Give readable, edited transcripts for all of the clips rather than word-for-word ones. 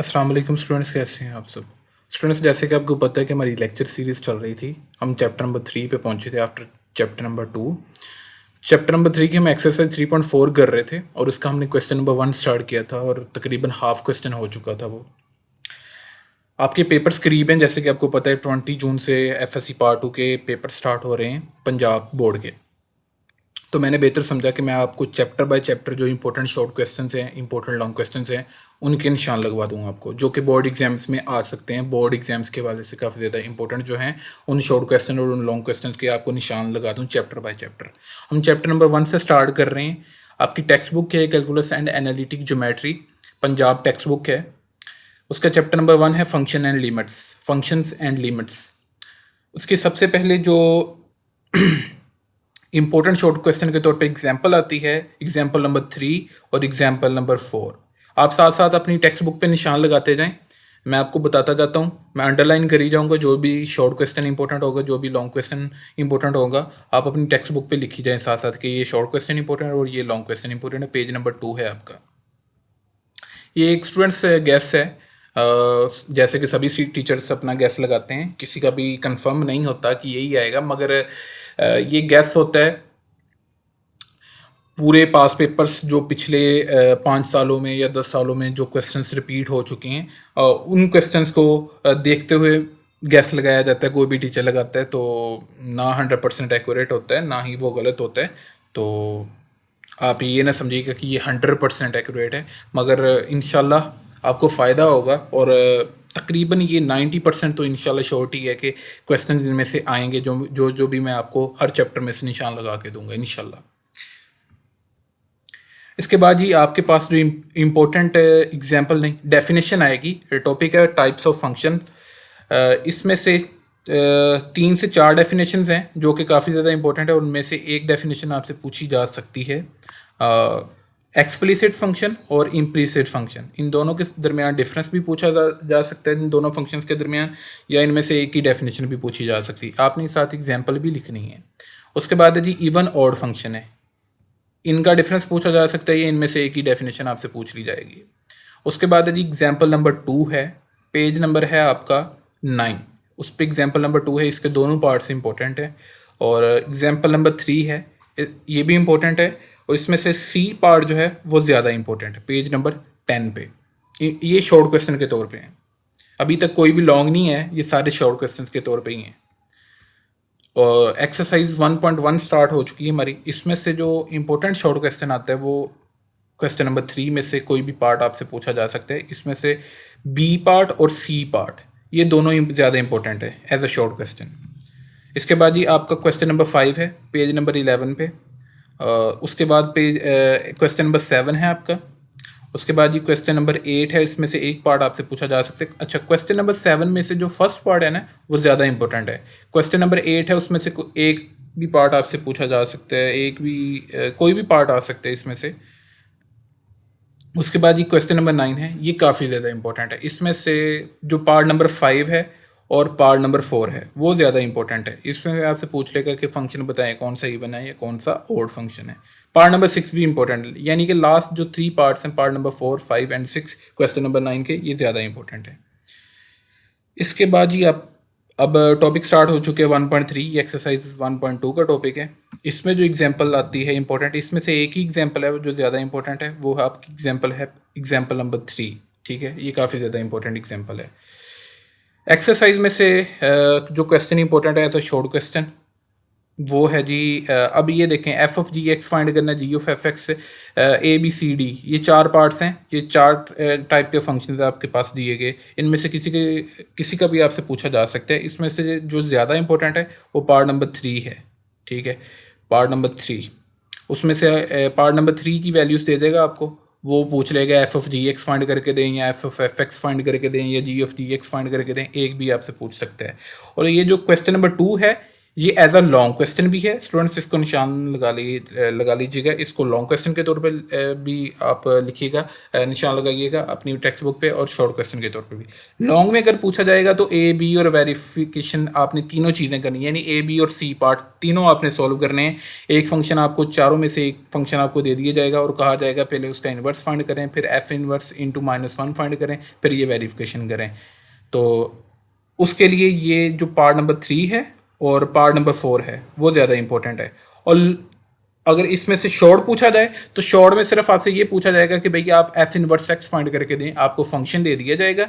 अस्सलाम वालेकुम स्टूडेंट्स, कैसे हैं आप सब। स्टूडेंट्स, जैसे कि आपको पता है कि हमारी लेक्चर सीरीज़ चल रही थी। हम चैप्टर नंबर 3 पे पहुंचे थे after chapter number 2। Chapter number 3 की हम एक्सरसाइज 3.4 कर रहे थे और उसका हमने क्वेश्चन नंबर 1 स्टार्ट किया था और तकरीबन हाफ क्वेश्चन हो चुका था वो। आपके पेपर्स करीब हैं, जैसे कि आपको पता है 20 जून से एफएससी पार्ट 2 के पेपर स्टार्ट हो रहे हैं पंजाब बोर्ड के। तो मैंने बेहतर समझा कि मैं आपको चैप्टर बाय चैप्टर जो इंपॉर्टेंट शॉर्ट क्वेश्चंस हैं, इंपॉर्टेंट लॉन्ग क्वेश्चंस हैं, उनके निशान लगवा दूंगा आपको, जो कि बोर्ड एग्जाम्स में आ सकते हैं। बोर्ड एग्जाम्स के हवाले से काफ़ी ज़्यादा इंपॉर्टेंट जो हैं, उन शॉर्ट क्वेश्चन और उन लॉन्ग क्वेश्चंस के आपको निशान लगा दूँ चैप्टर बाय चैप्टर। हम चैप्टर नंबर 1 से स्टार्ट कर रहे हैं। आपकी टेक्स्ट बुक है calculus and analytic geometry, Punjab text book है। उसका चैप्टर नंबर 1 है function and limits, functions and limits. उसके सबसे पहले जो इंपॉर्टेंट शॉर्ट क्वेश्चन के तौर पे एग्जाम्पल आती है, एग्जाम्पल नंबर 3 और एग्जाम्पल नंबर 4। आप साथ साथ अपनी टेक्स्ट बुक पे निशान लगाते जाएं, मैं आपको बताता जाता हूँ। मैं अंडरलाइन करी जाऊँगा जो भी शॉर्ट क्वेश्चन इंपॉर्टेंट होगा, जो भी लॉन्ग क्वेश्चन इंपॉर्टेंट होगा, आप अपनी टेक्स्ट बुक पे लिखी जाएं साथ साथ कि ये शॉर्ट क्वेश्चन इंपॉर्टेंट है और ये लॉन्ग क्वेश्चन इंपॉर्टेंट है। पेज नंबर 2 है आपका। ये एक स्टूडेंट्स गैस है। जैसे कि सभी टीचर्स अपना गैस लगाते हैं, किसी का भी कंफर्म नहीं होता कि यही आएगा, मगर ये गैस होता है पूरे पास पेपर्स जो पिछले 5 सालों में या 10 सालों में जो क्वेश्चंस रिपीट हो चुके हैं, उन क्वेश्चंस को देखते हुए गैस लगाया जाता है। कोई भी टीचर लगाता है तो ना 100% एक्यूरेट होता है, ना ही वो गलत होता है। तो आप ये ना समझिएगा कि ये 100% एक्यूरेट है, मगर इंशाल्लाह आपको फ़ायदा होगा। और तकरीबन ये 90% तो इंशाल्लाह श्योरिटी है कि क्वेश्चन इनमें से आएंगे, जो भी मैं आपको हर चैप्टर में से निशान लगा के दूंगा इंशाल्लाह। इसके बाद ही आपके पास जो इम्पोर्टेंट एग्जाम्पल नहीं, डेफिनेशन आएगी। टॉपिक है टाइप्स ऑफ फंक्शन। इसमें से 3 से 4 डेफिनेशंस हैं जो कि काफ़ी ज़्यादा इंपॉर्टेंट है। उनमें से एक डेफिनेशन आपसे पूछी जा सकती है, एक्सप्लिसिट फंक्शन और इम्प्लिसिट फंक्शन। इन दोनों के दरमियान डिफरेंस भी पूछा जा सकता है इन दोनों फंक्शंस के दरमियान, या इनमें से एक ही डेफिनेशन भी पूछी जा सकती है। आपने साथ एग्जाम्पल भी लिखनी है। उसके बाद है जी इवन ऑड फंक्शन है, इनका डिफरेंस पूछा जा सकता है, ये इनमें से एक ही डेफिनेशन आपसे पूछ ली जाएगी। उसके बाद है जी एग्जाम्पल नंबर 2 है, पेज नंबर है आपका 9, उस पर एग्जाम्पल नंबर 2 है। इसके दोनों पार्ट्स इंपॉर्टेंट हैं। और एग्जाम्पल नंबर 3 है, ये भी इंपॉर्टेंट है, और इसमें से सी पार्ट जो है वो ज़्यादा इंपॉर्टेंट है, पेज नंबर 10 पे। ये शॉर्ट क्वेश्चन के तौर पे हैं। अभी तक कोई भी लॉन्ग नहीं है, ये सारे शॉर्ट क्वेश्चन के तौर पे ही हैं। एक्सरसाइज 1.1 स्टार्ट हो चुकी है हमारी। इसमें से जो इंपॉर्टेंट शॉर्ट क्वेश्चन आता है वो क्वेश्चन नंबर 3 में से कोई भी पार्ट आपसे पूछा जा सकता है। इसमें से बी पार्ट और सी पार्ट, ये दोनों ही ज़्यादा इंपॉर्टेंट है एज अ शॉर्ट क्वेश्चन। इसके बाद ही आपका क्वेश्चन नंबर 5 है, पेज नंबर 11 पे। उसके बाद पेज क्वेश्चन नंबर 7 है आपका। उसके बाद ये क्वेश्चन नंबर 8 है, इसमें से एक पार्ट आपसे पूछा जा सकता है। अच्छा, क्वेश्चन नंबर 7 में से जो फर्स्ट पार्ट है ना वो ज़्यादा इंपॉर्टेंट है। क्वेश्चन नंबर 8 है, उसमें से एक भी पार्ट आपसे पूछा जा सकता है, एक भी कोई भी पार्ट आ सकता है इसमें से। उसके बाद ये क्वेश्चन नंबर 9 है, ये काफ़ी ज़्यादा इंपॉर्टेंट है। इसमें से जो पार्ट नंबर 5 है और पार्ट नंबर 4 है वो ज़्यादा इंपॉर्टेंट है। इसमें से आपसे पूछ लेगा कि फंक्शन बताएं कौन सा इवन है या कौन सा ओड फंक्शन है। पार्ट नंबर 6 भी इंपॉर्टेंट है, यानी कि लास्ट जो 3 पार्ट्स हैं, part number 4, 5 and 6 question number 9 के, ये ज़्यादा इंपॉर्टेंट है। इसके बाद ही आप अब टॉपिक स्टार्ट हो चुके हैं 1.3, ये एक्सरसाइज 1.2 का टॉपिक है। इसमें जो एग्जांपल आती है इंपॉर्टेंट, इसमें से एक ही एग्जांपल है जो ज़्यादा इंपॉर्टेंट है, वो आपकी एग्जांपल है एग्जांपल नंबर 3। ठीक है, ये काफ़ी ज़्यादा इंपॉर्टेंट एग्जांपल है। एक्सरसाइज में से जो क्वेश्चन इंपॉर्टेंट है एज अ शॉर्ट क्वेश्चन वो है जी, अब ये देखें, F of ji x find करना, G of F X, A B C D, ये 4 पार्ट्स हैं। ये 4 टाइप के फंक्शन आपके पास दिए गए। इनमें से किसी का भी आपसे पूछा जा सकता है। इसमें से जो ज़्यादा इंपॉर्टेंट है वो पार्ट नंबर 3 है। ठीक है, पार्ट नंबर 3, उसमें से पार्ट नंबर 3 की वैल्यूज़ दे देगा आपको। वो पूछ लेगा f of ji x find करके दें, या f of F x find करके दें, या g of ji x find करके दें, एक भी आपसे पूछ सकता है। और ये जो क्वेश्चन नंबर 2 है, ये एज अ लॉन्ग क्वेश्चन भी है स्टूडेंट्स, इसको निशान लगा लीजिएगा। इसको लॉन्ग क्वेश्चन के तौर पे भी आप लिखिएगा, निशान लगाइएगा अपनी टेक्स्ट बुक पे, और शॉर्ट क्वेश्चन के तौर पे भी। लॉन्ग में अगर पूछा जाएगा तो ए बी और वेरिफिकेशन आपने तीनों चीज़ें करनी है, यानी ए बी और सी पार्ट तीनों आपने सॉल्व करने हैं। एक फंक्शन आपको, चारों में से एक फंक्शन आपको दे दिया जाएगा और कहा जाएगा पहले उसका इन्वर्स फाइंड करें, फिर एफ इन्वर्स इंटू -1 फाइंड करें, फिर ये वेरिफिकेशन करें। तो उसके लिए ये जो पार्ट नंबर 3 है और पार्ट नंबर 4 है वो ज़्यादा इंपॉर्टेंट है। और अगर इसमें से शॉर्ट पूछा जाए तो शॉर्ट में सिर्फ आपसे ये पूछा जाएगा कि भैया आप एफ इनवर्स एक्स फाइंड करके दें, आपको फंक्शन दे दिया जाएगा।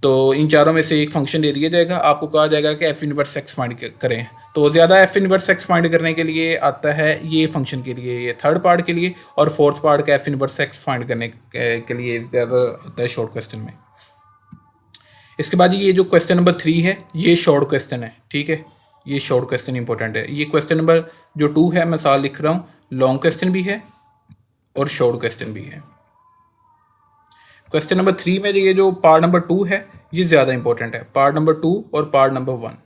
तो इन चारों में से एक फंक्शन दे दिया जाएगा, आपको कहा जाएगा कि एफ इनवर्स एक्स फाइंड करें। तो ज़्यादा एफ इनवर्स एक्स फाइंड करने के लिए आता है ये फंक्शन के लिए, ये थर्ड पार्ट के लिए, और फोर्थ पार्ट का एफ इनवर्स एक्स फाइंड करने के लिए ज़्यादा आता है शॉर्ट क्वेश्चन में। इसके बाद ये जो क्वेश्चन नंबर 3 है ये शॉर्ट क्वेश्चन है, ठीक है, ये शॉर्ट क्वेश्चन इंपॉर्टेंट है। ये क्वेश्चन नंबर जो 2 है मैं साल लिख रहा हूँ, लॉन्ग क्वेश्चन भी है और शॉर्ट क्वेश्चन भी है। क्वेश्चन नंबर 3 में ये जो पार्ट नंबर 2 है ये ज़्यादा इंपॉर्टेंट है, पार्ट नंबर 2 और पार्ट नंबर 1।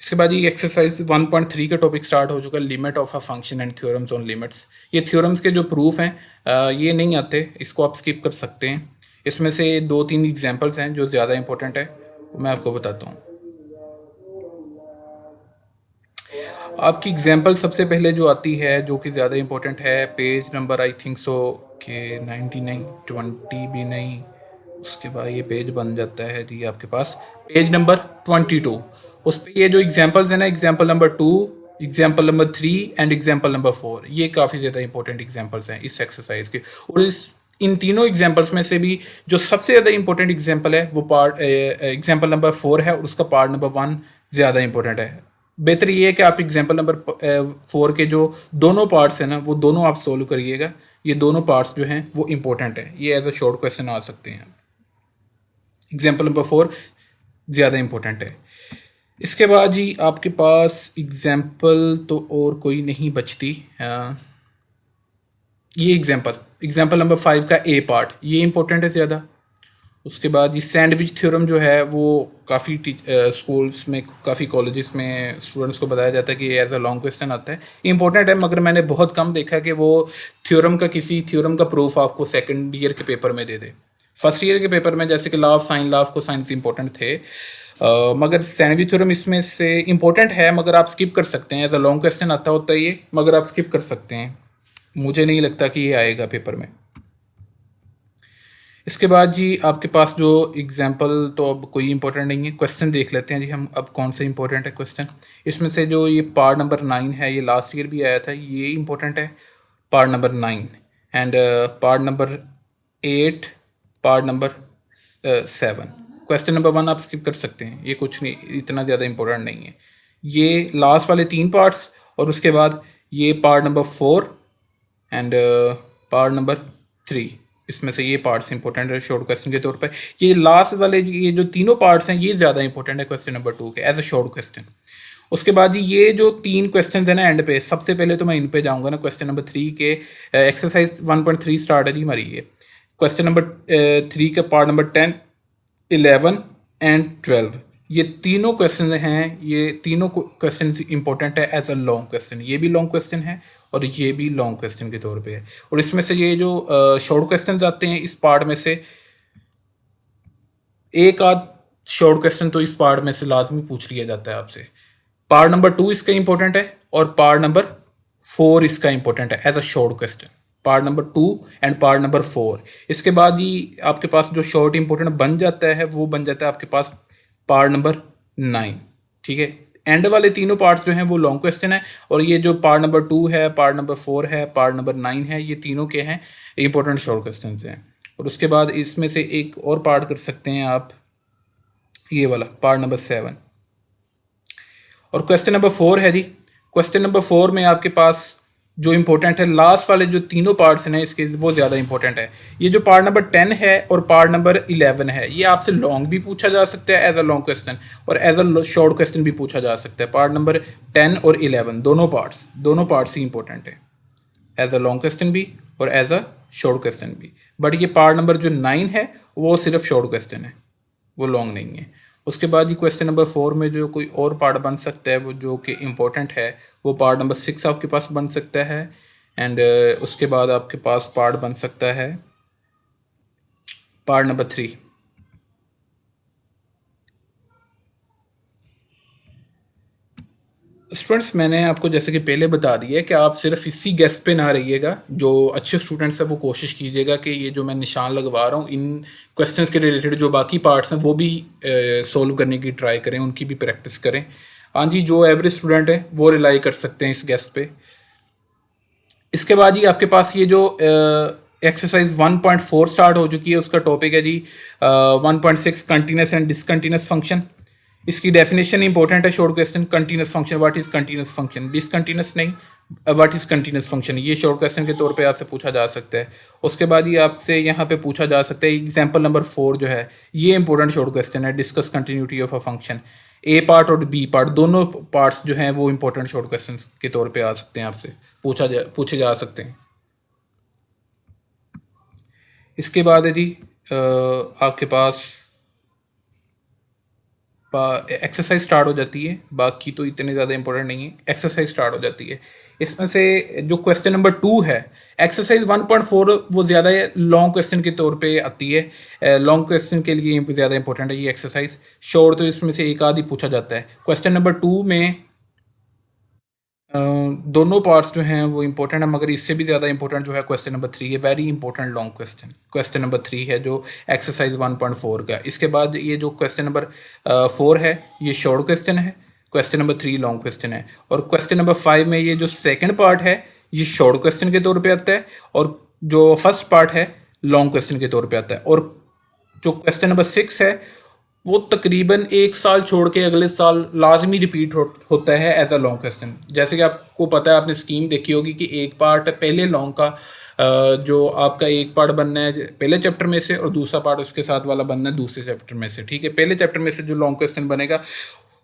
इसके बाद ये एक्सरसाइज 1.3 का टॉपिक स्टार्ट हो चुका है, limit of a function and theorems on limits. ये थ्योरम्स के जो प्रूफ हैं ये नहीं आते, इसको आप स्किप कर सकते हैं। इसमें से 2-3 एग्जांपल्स हैं जो ज़्यादा इंपॉर्टेंट है, मैं आपको बताता हूँ। आपकी एग्जांपल सबसे पहले जो आती है जो कि ज़्यादा इंपॉर्टेंट है, page number I think so के 99 20 भी नहीं, उसके बाद ये पेज बन जाता है जी आपके पास पेज नंबर 22। उस पर ये जो एग्जांपल्स है ना, example number 2, example number 3 and example number 4, ये काफ़ी ज़्यादा इंपॉर्टेंट एग्जांपल्स हैं इस एक्सरसाइज के। और इन तीनों एग्जांपल्स में से भी जो सबसे ज़्यादा इंपॉर्टेंट एग्जांपल है वो पार्ट एग्जांपल नंबर 4 है, और उसका पार्ट नंबर 1 ज़्यादा इंपॉर्टेंट है। बेहतर ये है कि आप एग्जांपल नंबर 4 के जो दोनों पार्ट्स हैं ना वो दोनों आप सोल्व करिएगा। ये दोनों पार्ट्स जो हैं वो इंपॉर्टेंट है, ये एज अ शॉर्ट क्वेश्चन आ सकते हैं। एग्जांपल नंबर 4 ज़्यादा इंपॉर्टेंट है। इसके बाद जी आपके पास एग्जांपल तो और कोई नहीं बचती। ये एग्जांपल नंबर 5 का ए पार्ट ये इंपॉर्टेंट है ज़्यादा। उसके बाद ये सैंडविच थ्योरम जो है वो काफ़ी स्कूल्स में, काफ़ी कॉलेजेस में स्टूडेंट्स को बताया जाता है कि एज अ लॉन्ग क्वेश्चन आता है, इंपॉर्टेंट है। मगर मैंने बहुत कम देखा है कि वो किसी थ्योरम का प्रूफ आपको सेकंड ईयर के पेपर में दे दे। फर्स्ट ईयर के पेपर में जैसे कि law of sine, law of cosine important थे, मगर सैंडविच थ्योरम इसमें से इंपॉर्टेंट है, मगर आप स्किप कर सकते हैं। एज अ लॉन्ग क्वेश्चन आता होता है ये, मगर आप स्किप कर सकते हैं, मुझे नहीं लगता कि ये आएगा पेपर में। इसके बाद जी आपके पास जो एग्जांपल तो अब कोई इंपॉर्टेंट नहीं है, क्वेश्चन देख लेते हैं जी हम अब कौन सा इंपॉर्टेंट है क्वेश्चन। इसमें से जो ये पार्ट नंबर 9 है ये लास्ट ईयर भी आया था, ये इंपॉर्टेंट है part number 9, and part number 8, part number 7। Question number 1 आप स्किप कर सकते हैं, ये कुछ नहीं, इतना ज़्यादा इंपॉर्टेंट नहीं है। ये लास्ट वाले 3 पार्ट्स और उसके बाद ये part number 4 and part number 3, इसमें से ये पार्ट्स इंपॉर्टेंट है शॉर्ट क्वेश्चन के तौर पे। ये लास्ट वाले ये जो तीनों पार्ट्स हैं ये ज़्यादा इंपॉर्टेंट है क्वेश्चन नंबर 2 के एज अ शॉर्ट क्वेश्चन। उसके बाद ये जो 3 क्वेश्चन है ना एंड पे, सबसे पहले तो मैं इन पे जाऊंगा ना, क्वेश्चन नंबर 3 के एक्सरसाइज 1.3 स्टार्ट है जी हमारी। ये क्वेश्चन नंबर 3 का पार्ट नंबर 10, 11 एंड 12, ये तीनों क्वेश्चन हैं, ये तीनों क्वेश्चन इंपॉर्टेंट है एज अ लॉन्ग क्वेश्चन। ये भी लॉन्ग क्वेश्चन है और ये भी लॉन्ग क्वेश्चन के तौर पे है। और इसमें से ये जो शॉर्ट क्वेश्चन आते हैं इस पार्ट में से एक आध शॉर्ट क्वेश्चन तो इस पार्ट में से लाजमी पूछ लिया जाता है आपसे। पार्ट नंबर 2 इसका इंपॉर्टेंट है और पार्ट नंबर 4 इसका इंपॉर्टेंट है as a short question, part number 2 and part number 4। इसके बाद ही आपके पास जो शॉर्ट इंपॉर्टेंट बन जाता है वो बन जाता है आपके पास पार्ट नंबर 9, ठीक है। एंड वाले तीनों पार्ट्स जो हैं वो लॉन्ग क्वेश्चन है, और ये जो पार्ट नंबर 2 है, पार्ट नंबर 4 है, पार्ट नंबर 9 है, ये तीनों के हैं इंपॉर्टेंट शॉर्ट क्वेश्चन हैं। और उसके बाद इसमें से एक और पार्ट कर सकते हैं आप, ये वाला पार्ट नंबर 7। और क्वेश्चन नंबर 4 है जी, क्वेश्चन नंबर 4 में आपके पास जो इंपॉर्टेंट है लास्ट वाले जो तीनों पार्ट्स हैं इसके वो ज़्यादा इंपॉर्टेंट है। ये जो पार्ट नंबर 10 है और पार्ट नंबर 11 है ये आपसे लॉन्ग भी पूछा जा सकता है एज अ लॉन्ग क्वेश्चन, और एज अ शॉर्ट क्वेश्चन भी पूछा जा सकता है। पार्ट नंबर 10 और 11 दोनों पार्ट्स ही इंपॉर्टेंट है एज अ लॉन्ग क्वेश्चन भी और एज अ शॉर्ट क्वेश्चन भी। बट ये पार्ट नंबर जो 9 है वो सिर्फ शॉर्ट क्वेश्चन है, वो लॉन्ग नहीं है। उसके बाद ये क्वेश्चन नंबर 4 में जो कोई और पार्ट बन सकता है वो जो कि इम्पोर्टेंट है, वो पार्ट नंबर 6 आपके पास बन सकता है। एंड उसके बाद आपके पास पार्ट बन सकता है पार्ट नंबर 3। स्टूडेंट्स, मैंने आपको जैसे कि पहले बता दिया है कि आप सिर्फ इसी गेस्ट पे ना रहिएगा। जो अच्छे स्टूडेंट्स हैं वो कोशिश कीजिएगा कि ये जो मैं निशान लगवा रहा हूँ इन क्वेश्चंस के रिलेटेड जो बाकी पार्ट्स हैं वो भी सोल्व करने की ट्राई करें, उनकी भी प्रैक्टिस करें। हाँ जी, जो एवरेज स्टूडेंट है वो रिलाई कर सकते हैं इस गेस्ट पे। इसके बाद ही आपके पास ये जो एक्सरसाइज 1.4 स्टार्ट हो चुकी है, उसका टॉपिक है जी 1.6 कंटिन्यूस एंड डिसकंटिन्यूस फंक्शन। इसकी डेफिनेशन इंपॉर्टेंट है, short question. Continuous function, what is continuous function, discontinuous नहीं, व्हाट इज कंटिन्यूस फंक्शन, ये शॉर्ट क्वेश्चन के तौर पे आपसे पूछा जा सकता है। उसके बाद ही आपसे यहाँ पे पूछा जा सकता है एग्जाम्पल नंबर 4 जो है, ये इंपॉर्टेंट शॉर्ट क्वेश्चन है, discuss continuity of a function. A part और बी पार्ट दोनों पार्ट्स जो हैं वो इंपॉर्टेंट शॉर्ट क्वेश्चन के तौर पे आ सकते हैं, आपसे पूछे जा सकते हैं। इसके बाद यदि आपके पास एक्सरसाइज स्टार्ट हो जाती है, बाकी तो इतने ज़्यादा इंपॉर्टेंट नहीं है, एक्सरसाइज स्टार्ट हो जाती है। इसमें से जो क्वेश्चन नंबर 2 है, एक्सरसाइज 1.4 वो ज़्यादा लॉन्ग क्वेश्चन के तौर पे आती है। लॉन्ग क्वेश्चन के लिए ज़्यादा इंपॉर्टेंट है ये एक्सरसाइज। शॉर्ट तो इसमें से एक आध ही पूछा जाता है। क्वेश्चन नंबर 2 में दोनों पार्ट्स जो हैं वो इंपॉर्टेंट है, मगर इससे भी ज़्यादा इंपॉर्टेंट जो है क्वेश्चन नंबर 3 है। Very important long question, question number 3 है जो एक्सरसाइज 1.4 का। इसके बाद ये जो क्वेश्चन नंबर 4 है ये शॉर्ट क्वेश्चन है, क्वेश्चन नंबर 3 लॉन्ग क्वेश्चन है। और क्वेश्चन नंबर 5 में ये जो सेकेंड पार्ट है ये शॉर्ट क्वेश्चन के तौर पर आता है, और जो फर्स्ट पार्ट है लॉन्ग क्वेश्चन के तौर पर आता है। और जो क्वेश्चन नंबर 6 है वो तकरीबन एक साल छोड़ के अगले साल लाजमी रिपीट होता है एज अ लॉन्ग क्वेश्चन। जैसे कि आपको पता है, आपने स्कीम देखी होगी कि एक पार्ट पहले लॉन्ग का जो आपका एक पार्ट बनना है पहले चैप्टर में से और दूसरा पार्ट उसके साथ वाला बनना है दूसरे चैप्टर में से। ठीक है, पहले चैप्टर में से जो लॉन्ग क्वेश्चन बनेगा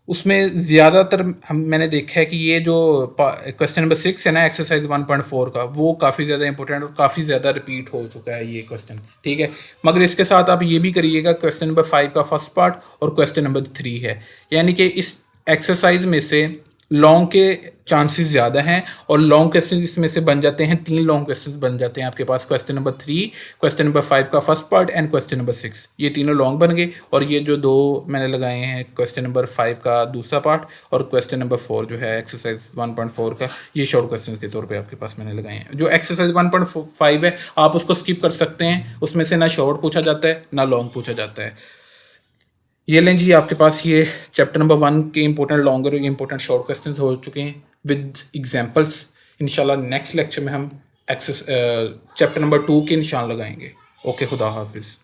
उसमें ज़्यादातर मैंने देखा है कि ये जो क्वेश्चन नंबर 6 है ना एक्सरसाइज 1.4 का, वो काफ़ी ज़्यादा इंपॉर्टेंट और काफ़ी ज़्यादा रिपीट हो चुका है ये क्वेश्चन। ठीक है, मगर इसके साथ आप ये भी करिएगा, क्वेश्चन नंबर 5 का फर्स्ट पार्ट और क्वेश्चन नंबर 3 है, यानी कि इस एक्सरसाइज में से लॉन्ग के चांसेस ज़्यादा हैं और लॉन्ग क्वेश्चन इसमें से बन जाते हैं, 3 लॉन्ग क्वेश्चन बन जाते हैं आपके पास। क्वेश्चन नंबर 3, क्वेश्चन नंबर 5 का first part and question number 6, ये तीनों लॉन्ग बन गए। और ये जो 2 मैंने लगाए हैं, क्वेश्चन नंबर 5 का दूसरा पार्ट और क्वेश्चन नंबर 4 जो है एक्सरसाइज 1.4 का, ये शॉर्ट क्वेश्चन के तौर पर आपके पास मैंने लगाए हैं। जो एक्सरसाइज 1.5 है आप उसको स्किप कर सकते हैं, उसमें से ना शॉर्ट पूछा जाता है ना लॉन्ग पूछा जाता है। ये लें जी, आपके पास ये चैप्टर नंबर 1 के इंपॉर्टेंट लॉन्गर और इंपॉर्टेंट शॉर्ट क्वेश्चंस हो चुके हैं विद एग्जांपल्स। इंशाल्लाह नेक्स्ट लेक्चर में हम चैप्टर नंबर 2 के निशान लगाएंगे। ओके, खुदा हाफिज़।